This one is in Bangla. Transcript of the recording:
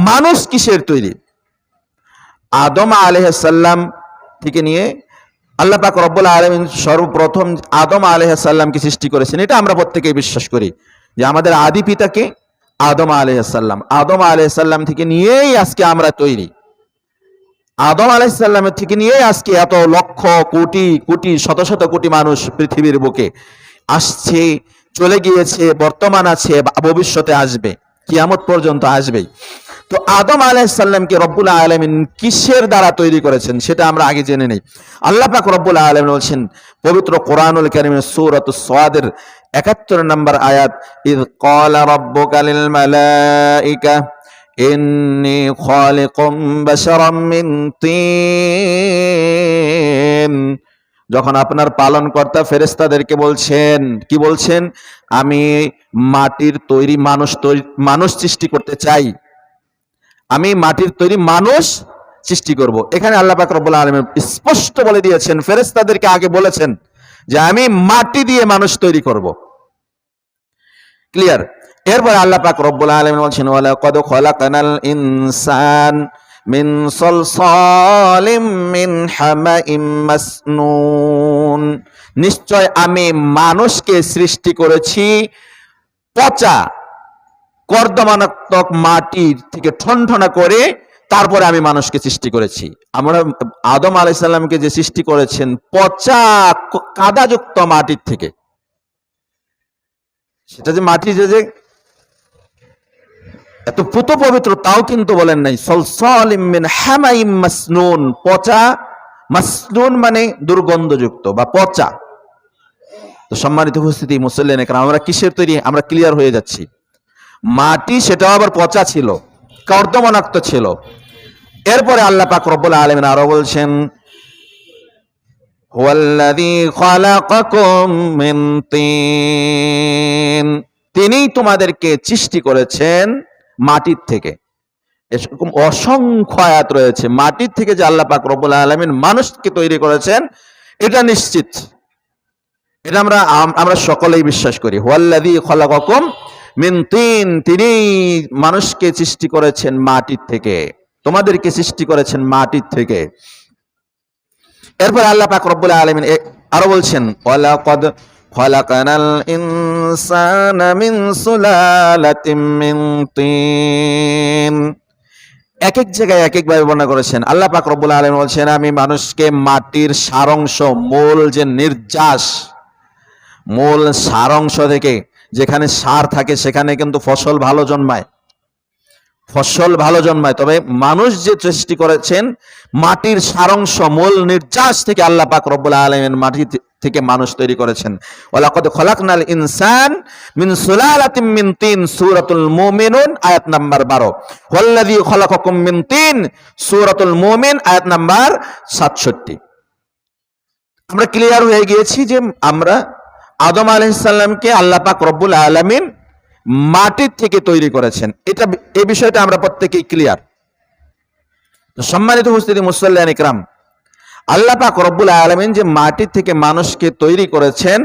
মানুষ কিসের তৈরি? আদম আলাইহিস সালাম থেকে নিয়ে আল্লাহ পাক রব্বুল আলামিন সর্বপ্রথম আদম আলাইহিস সালামকে সৃষ্টি করেছেন। এটা আমরা প্রত্যেকেই বিশ্বাস করি যে আমাদের আদি পিতাকে আদম আলাইহিস সালাম, আদম আলাইহিস সালাম থেকে নিয়েই আজকে আমরা তৈরি। আদম আলাইহিস সালামের থেকে নিয়েই আজকে এত লক্ষ কোটি কোটি শত শত কোটি মানুষ পৃথিবীর বুকে আসছে, চলে গিয়েছে, বর্তমান আছে, ভবিষ্যতে আসবে, কিয়ামত পর্যন্ত আসবে। তো আদম আলাইহিস সালামকে রব্বুল আলামিন কিসের দ্বারা তৈরি করেছেন সেটা আমরা আগে জেনে নেই। আল্লাহ পাক রব্বুল আলামিন বলছেন পবিত্র কোরআনুল কারীমের সূরাতুস সাদের ৭১ নম্বর আয়াত, ইয ক্বালা রাব্বুকা লিল মালাইকা ইন্নী খালিকুম বাশারাম মিন তিন। যখন আপনার পালনকর্তা ফেরেশতাদেরকে বলছেন, কি বলছেন? আমি মাটির তৈরি মানুষ সৃষ্টি করতে চাই, আমি মাটির তৈরি মানুষ সৃষ্টি করব। এখানে আল্লাহ পাক রব্বুল আলামিন স্পষ্ট বলে দিয়েছেন, ফেরেশতাদেরকে আগে বলেছেন যে আমি মাটি দিয়ে মানুষ তৈরি করব। ক্লিয়ার? এরপর আল্লাহ পাক রব্বুল আলামিন বলছেন ওয়ালাকাদ খালাকানাল ইনসান মিন সলসালিম মিন হামাইম মাসনুন। নিশ্চয় আমি মানুষকে সৃষ্টি করেছি পচা কর্দমাক্ত মাটির থেকে ঠনঠনা করে, তারপরে আমি মানুষকে সৃষ্টি করেছি। আমরা আদম আলাইহিস সালামকে যে সৃষ্টি করেছেন পচা কাদাযুক্ত মাটির থেকে, সেটা যে মাটি যে এত পুত পবিত্র তাও কিন্তু বলেন নাই। সলসালিম মিন হামাইম মাসনুন, পচা, মাসনুন মানে দুর্গন্ধযুক্ত বা পচা। তো সম্মানিত উপস্থিতি মুসল্লিয়ান একরাম, আমরা কিসের তৈরি আমরা ক্লিয়ার হয়ে যাচ্ছি। মাটি সেটাও আবার পচা ছিল, কর্দমাক্ত ছিল। এরপরে আল্লাহ পাক রব্বুল আলামিন আরো বলছেন হুয়াল্লাযী খালাকাকুম মিন তিন, তিনিই তোমাদেরকে সৃষ্টি করেছেন মাটির থেকে। এরকম অসংখ্য আয়াত রয়েছে মাটির থেকে যে আল্লাহ পাক রব্বুল আলামিন মানুষকে তৈরি করেছেন, এটা নিশ্চিত, এটা আমরা সকলেই বিশ্বাস করি। হুয়াল্লাযী খালাকাকুম মিন তিন, তিনি মানুষকে সৃষ্টি করেছেন মাটির থেকে, তোমাদেরকে সৃষ্টি করেছেন মাটির থেকে। এরপর আল্লাহ পাক রব্বুল আলামিন আরো বলছেন ওয়ালাকাদ খালাকানাল ইনসানা মিন সুলালাতিম মিন তিন। এক এক জায়গায় এক এক ভাবে বর্ণনা করেছেন। আল্লাহ পাক রব্বুল আলামিন বলছেন আমি মানুষকে মাটির সারাংশ, মূল যে নির্যাস, মূল সারাংশ থেকে, যেখানে সার থাকে সেখানে কিন্তু ফসল ভালো জন্মায়, তবে মানুষ যে সৃষ্টি করেছেন মাটির সারাংশ, মূল নির্যাস থেকে আল্লাহ পাক রব্বুল আলামিন মাটি থেকে মানুষ তৈরি করেছেন। ওয়ালাকাদ খালাকনাল ইনসান মিন সুলালাতিম মিন তিন, সূরাতুল মুমিনুন আয়াত নাম্বার 12। ওয়াল্লাযী খালাকাকুম মিন তিন, সূরাতুল মুমিন আয়াত নাম্বার 67। আমরা ক্লিয়ার হয়ে গিয়েছি যে আমরা আদম আলাইহিস সালামকে আল্লাহ পাক রব্বুল আলামিন মাটির থেকে তৈরি করেছেন। এই বিষয়টা আমরা প্রত্যেকেই ক্লিয়ার। সম্মানিত উপস্থিতি মুসল্লিয়ান ইকরাম, আল্লাহ পাক রব্বুল আলামিন যে মাটির থেকে মানুষকে তৈরি করেছেন